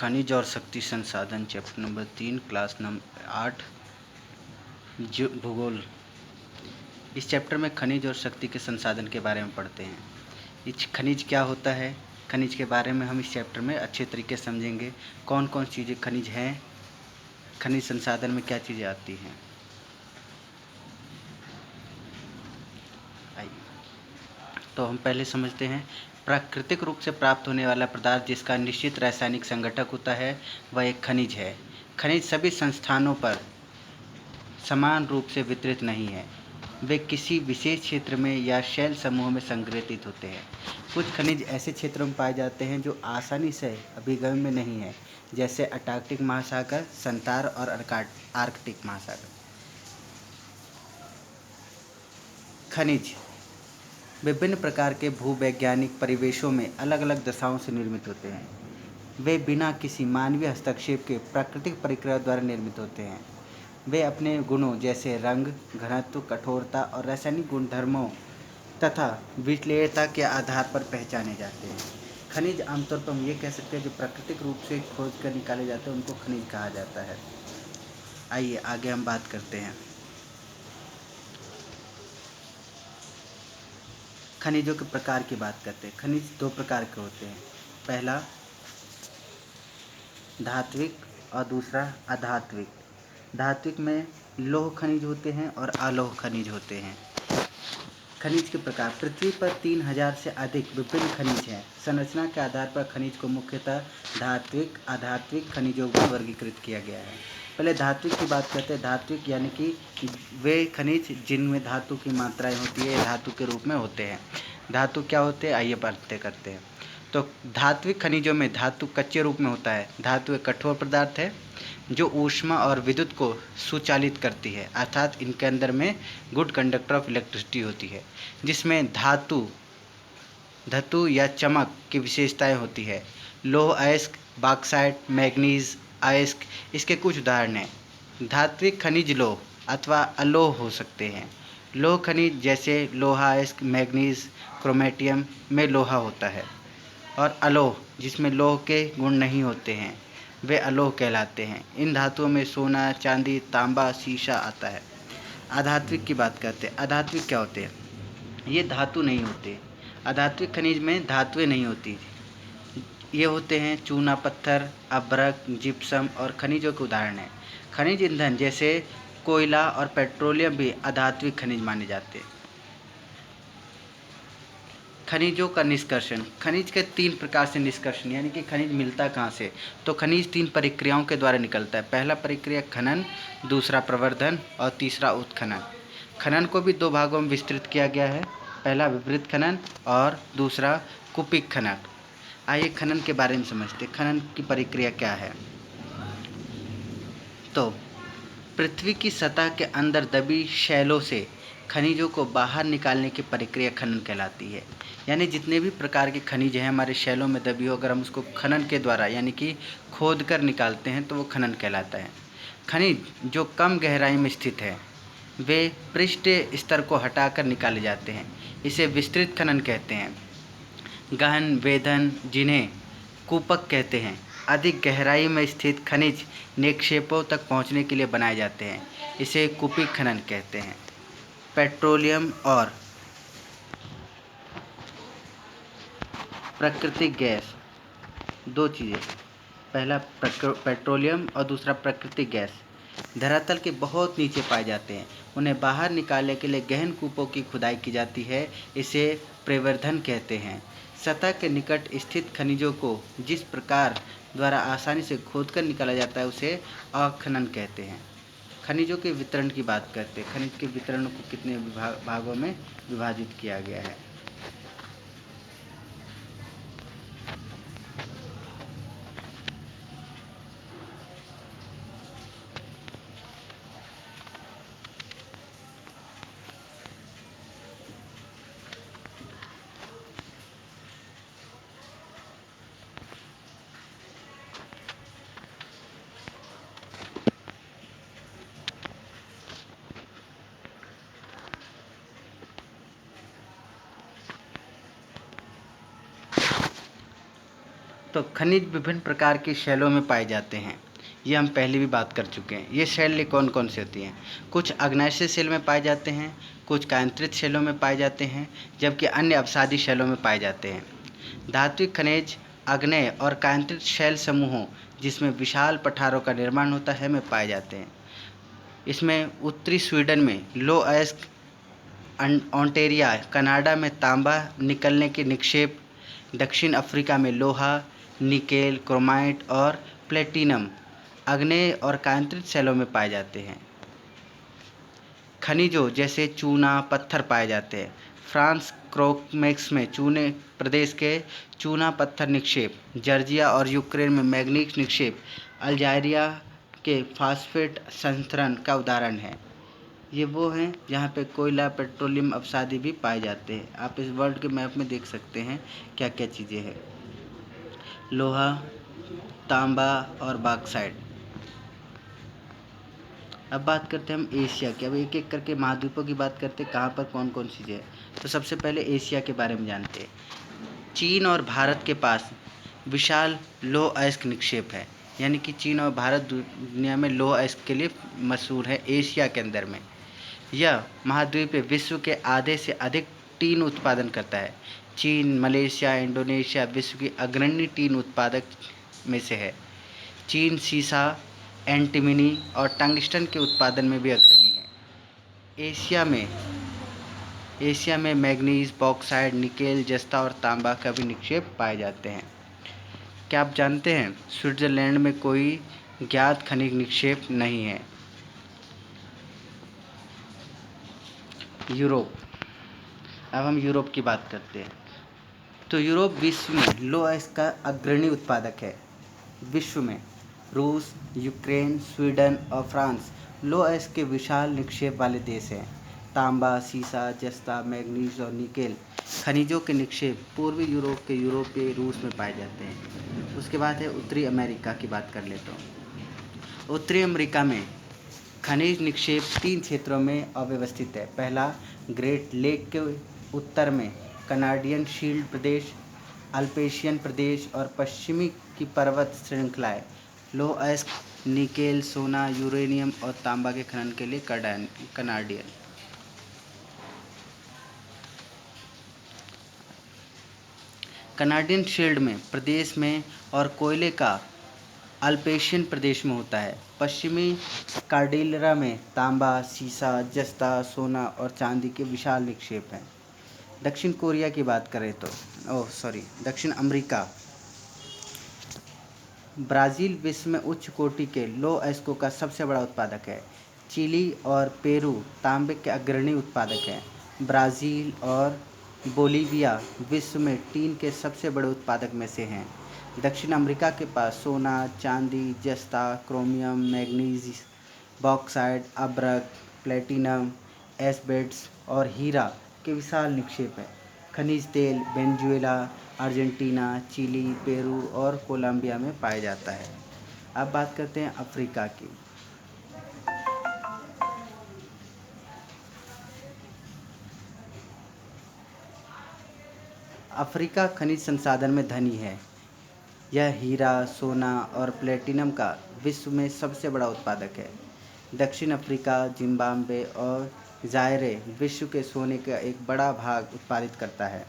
खनिज और शक्ति संसाधन चैप्टर नंबर 3 क्लास नंबर 8 भूगोल। इस चैप्टर में खनिज और शक्ति के संसाधन के बारे में पढ़ते हैं। इस खनिज क्या होता है, खनिज के बारे में हम इस चैप्टर में अच्छे तरीके से समझेंगे। कौन कौन चीज़ें खनिज हैं, खनिज संसाधन में क्या चीज़ें आती हैं। आइए तो हम पहले समझते हैं। प्राकृतिक रूप से प्राप्त होने वाला पदार्थ जिसका निश्चित रासायनिक संघटक होता है वह एक खनिज है। खनिज सभी संस्थानों पर समान रूप से वितरित नहीं है, वे किसी विशेष क्षेत्र में या शैल समूह में संग्रहित होते हैं। कुछ खनिज ऐसे क्षेत्रों में पाए जाते हैं जो आसानी से अभिगम में नहीं है, जैसे अंटार्कटिक महासागर, संतार और आर्कटिक महासागर। खनिज विभिन्न प्रकार के भूवैज्ञानिक परिवेशों में अलग अलग दशाओं से निर्मित होते हैं। वे बिना किसी मानवीय हस्तक्षेप के प्राकृतिक प्रक्रिया द्वारा निर्मित होते हैं। वे अपने गुणों जैसे रंग, घनत्व, कठोरता और रासायनिक गुणधर्मों तथा विश्लेषणीयता के आधार पर पहचाने जाते हैं। खनिज आमतौर पर हम ये कह सकते हैं जो प्राकृतिक रूप से खोज कर निकाले जाते हैं उनको खनिज कहा जाता है। आइए आगे हम बात करते हैं। खनिजों के प्रकार की बात करते हैं। खनिज दो प्रकार के होते हैं, पहला धात्विक और दूसरा अधात्विक। धात्विक में लौह खनिज होते हैं और अलोह खनिज होते हैं। खनिज के प्रकार। पृथ्वी पर 3000 से अधिक विभिन्न खनिज हैं। संरचना के आधार पर खनिज को मुख्यतः धात्विक, अधात्विक खनिजों में वर्गीकृत किया गया है। पहले धात्विक की बात करते हैं। धात्विक यानी कि वे खनिज जिनमें धातु की मात्राएं होती है, धातु के रूप में होते हैं। धातु क्या होते हैं, आइए बातें करते हैं। तो धात्विक खनिजों में धातु कच्चे रूप में होता है। धातु एक कठोर पदार्थ है जो ऊष्मा और विद्युत को सुचालित करती है, अर्थात इनके अंदर में गुड कंडक्टर ऑफ इलेक्ट्रिसिटी होती है, जिसमें धातु या चमक की विशेषताएं होती है। लौह अयस्क, बॉक्साइट, मैग्नीज अयस्क इसके कुछ उदाहरण हैं। धात्विक खनिज लौह अथवा अलोह हो सकते हैं। लौह खनिज जैसे लोहा अयस्क, मैग्नीज, क्रोमेटियम में लोहा होता है। और अलोह जिसमें लोह के गुण नहीं होते हैं वे अलोह कहलाते हैं। इन धातुओं में सोना, चांदी, तांबा, शीशा आता है। अधात्विक की बात करते हैं। अधात्विक क्या होते हैं, ये धातु नहीं होते। अधात्विक खनिज में धातुएं नहीं होती। ये होते हैं चूना पत्थर, अभ्रक, जिप्सम और खनिजों के उदाहरण हैं। खनिज ईंधन जैसे कोयला और पेट्रोलियम भी अधात्विक खनिज माने जाते हैं। खनिजों का निष्कर्षण। खनिज के 3 प्रकार से निष्कर्षण, यानी कि खनिज मिलता कहाँ से। तो खनिज 3 प्रक्रियाओं के द्वारा निकलता है। पहला प्रक्रिया खनन, दूसरा प्रवर्धन और तीसरा उत्खनन। खनन को भी 2 भागों में विस्तृत किया गया है, पहला विपरीत खनन और दूसरा कुपिक खनन। आइए खनन के बारे में समझते। खनन की प्रक्रिया क्या है। तो पृथ्वी की सतह के अंदर दबी शैलों से खनिजों को बाहर निकालने की प्रक्रिया खनन कहलाती है। यानी जितने भी प्रकार के खनिज हैं हमारे शैलों में दबी हो, अगर हम उसको खनन के द्वारा यानी कि खोद कर निकालते हैं तो वो खनन कहलाता है। खनिज जो कम गहराई में स्थित है वे पृष्ठ स्तर को हटाकर निकाले जाते हैं, इसे विस्तृत खनन कहते हैं। गहन वेधन जिन्हें कूपक कहते हैं, अधिक गहराई में स्थित खनिज निक्षेपों तक पहुंचने के लिए बनाए जाते हैं, इसे कूपिक खनन कहते हैं। पेट्रोलियम और प्राकृतिक गैस, 2 चीज़ें, पहला पेट्रोलियम और दूसरा प्राकृतिक गैस धरातल के बहुत नीचे पाए जाते हैं। उन्हें बाहर निकालने के लिए गहन कूपों की खुदाई की जाती है, इसे प्रवर्धन कहते हैं। सतह के निकट स्थित खनिजों को जिस प्रकार द्वारा आसानी से खोदकर निकाला जाता है उसे अखनन कहते हैं। खनिजों के वितरण की बात करते हैं। खनिज के वितरण को कितने भागों में विभाजित किया गया है। तो खनिज विभिन्न प्रकार की शैलों में पाए जाते हैं। ये हम पहले भी बात कर चुके हैं। ये शैल कौन कौन सी होती हैं? कुछ अग्नाशय शैल में पाए जाते हैं, कुछ कायांतरित शैलों में पाए जाते हैं, जबकि अन्य अपसादी शैलों में पाए जाते हैं। धात्विक खनिज आग्नेय और कायांतरित शैल समूहों, जिसमें विशाल पठारों का निर्माण होता है, में पाए जाते हैं। इसमें उत्तरी स्वीडन में लो अयस्क, ऑन्टेरिया कनाडा में तांबा निकलने के निक्षेप, दक्षिण अफ्रीका में लोहा, निकेल, क्रोमाइट और प्लेटिनम आग्नेय और कायांतरित शैलों में पाए जाते हैं। खनिजों जैसे चूना पत्थर पाए जाते हैं। फ्रांस क्रोकमेक्स में चूने प्रदेश के चूना पत्थर निक्षेप, जॉर्जिया और यूक्रेन में मैग्नीज निक्षेप अल्जीरिया के फास्फेट संस्करण का उदाहरण है। ये वो हैं जहाँ पे कोयला, पेट्रोलियम अपसादी भी पाए जाते हैं। आप इस वर्ल्ड के मैप में देख सकते हैं क्या क्या चीज़ें हैं। लोहा, तांबा और बॉक्साइट। अब बात करते हैं हम एशिया की। अब एक एक करके महाद्वीपों की बात करते हैं, कहाँ पर कौन कौन सी चीज़ें हैं। तो सबसे पहले एशिया के बारे में जानते हैं। चीन और भारत के पास विशाल लौह अयस्क निक्षेप है, यानी कि चीन और भारत दुनिया में लौह अयस्क के लिए मशहूर है। एशिया के अंदर में यह महाद्वीप विश्व के आधे से अधिक टीन उत्पादन करता है। चीन, मलेशिया, इंडोनेशिया विश्व की अग्रणी टीन उत्पादक में से है। चीन सीसा, एंटीमनी और टंगस्टन के उत्पादन में भी अग्रणी है। एशिया में मैग्नीज, बॉक्साइट, निकेल, जस्ता और तांबा का भी निक्षेप पाए जाते हैं। क्या आप जानते हैं स्विट्जरलैंड में कोई ज्ञात खनिज निक्षेप नहीं है। यूरोप। अब हम यूरोप की बात करते हैं। तो यूरोप विश्व में लौह अयस्क का अग्रणी उत्पादक है। विश्व में रूस, यूक्रेन, स्वीडन और फ्रांस लौह अयस्क के विशाल निक्षेप वाले देश हैं। तांबा, सीसा, जस्ता, मैग्नीज और निकेल खनिजों के निक्षेप पूर्वी यूरोप के रूस में पाए जाते हैं। उसके बाद है उत्तरी अमेरिका की बात कर लेता हूँ। उत्तरी अमेरिका में खनिज निक्षेप 3 क्षेत्रों में अव्यवस्थित है। पहला, ग्रेट लेक के उत्तर में कनाडियन शील्ड प्रदेश, अल्पेशियन प्रदेश और पश्चिमी की पर्वत श्रृंखलाएं लौह अयस्क, निकेल, सोना, यूरेनियम और तांबा के खनन के लिए कनाडियन। कनाडियन शील्ड में प्रदेश में और कोयले का अल्पेशियन प्रदेश में होता है। पश्चिमी कार्डिलरा में तांबा, सीसा, जस्ता, सोना और चांदी के विशाल निक्षेप हैं। दक्षिण कोरिया की बात करें तो दक्षिण अमेरिका, ब्राज़ील विश्व में उच्च कोटि के लौह अयस्कों का सबसे बड़ा उत्पादक है। चिली और पेरू तांबे के अग्रणी उत्पादक हैं। ब्राज़ील और बोलीविया विश्व में टीन के सबसे बड़े उत्पादक में से हैं। दक्षिण अमेरिका के पास सोना, चांदी, जस्ता, क्रोमियम, मैग्नीज, बॉक्साइट, अब्रक, प्लेटिनम, एस्बेस्टस और हीरा के विशाल निक्षेप हैं। खनिज तेल वेनेजुएला, अर्जेंटीना, चिली, पेरू और कोलंबिया में पाया जाता है। अब बात करते हैं अफ्रीका की। अफ्रीका खनिज संसाधन में धनी है। यह हीरा, सोना और प्लेटिनम का विश्व में सबसे बड़ा उत्पादक है। दक्षिण अफ्रीका, जिम्बाब्वे और जायरे विश्व के सोने का एक बड़ा भाग उत्पादित करता है।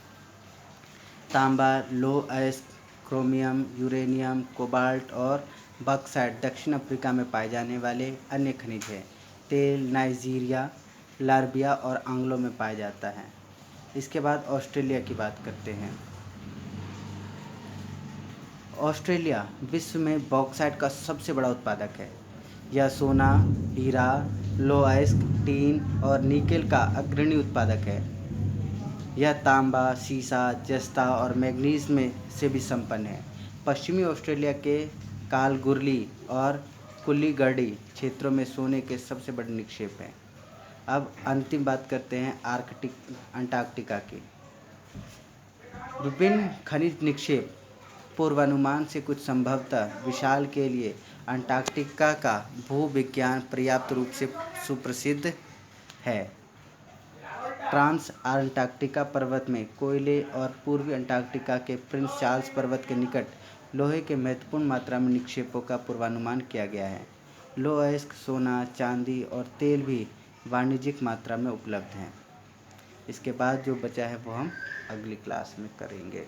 तांबा, लौह अयस्क, क्रोमियम, यूरेनियम, कोबाल्ट और बॉक्साइट दक्षिण अफ्रीका में पाए जाने वाले अन्य खनिज हैं। तेल नाइजीरिया, लार्बिया और एंगोला में पाया जाता है। इसके बाद ऑस्ट्रेलिया की बात करते हैं। ऑस्ट्रेलिया विश्व में बॉक्साइट का सबसे बड़ा उत्पादक है। यह सोना, हीरा, लौह अयस्क, टीन और निकेल का अग्रणी उत्पादक है। यह तांबा, सीसा, जस्ता और मैग्नीज में से भी संपन्न है। पश्चिमी ऑस्ट्रेलिया के कालगुरली और कुल्लीगढ़ी क्षेत्रों में सोने के सबसे बड़े निक्षेप हैं। अब अंतिम बात करते हैं अंटार्कटिका की। विभिन्न खनिज निक्षेप पूर्वानुमान से कुछ संभवतः विशाल के लिए अंटार्कटिका का भूविज्ञान पर्याप्त रूप से सुप्रसिद्ध है। ट्रांस अंटार्कटिका पर्वत में कोयले और पूर्वी अंटार्कटिका के प्रिंस चार्ल्स पर्वत के निकट लोहे के महत्वपूर्ण मात्रा में निक्षेपों का पूर्वानुमान किया गया है। लौह अयस्क, सोना, चांदी और तेल भी वाणिज्यिक मात्रा में उपलब्ध हैं। इसके बाद जो बचा है वो हम अगली क्लास में करेंगे।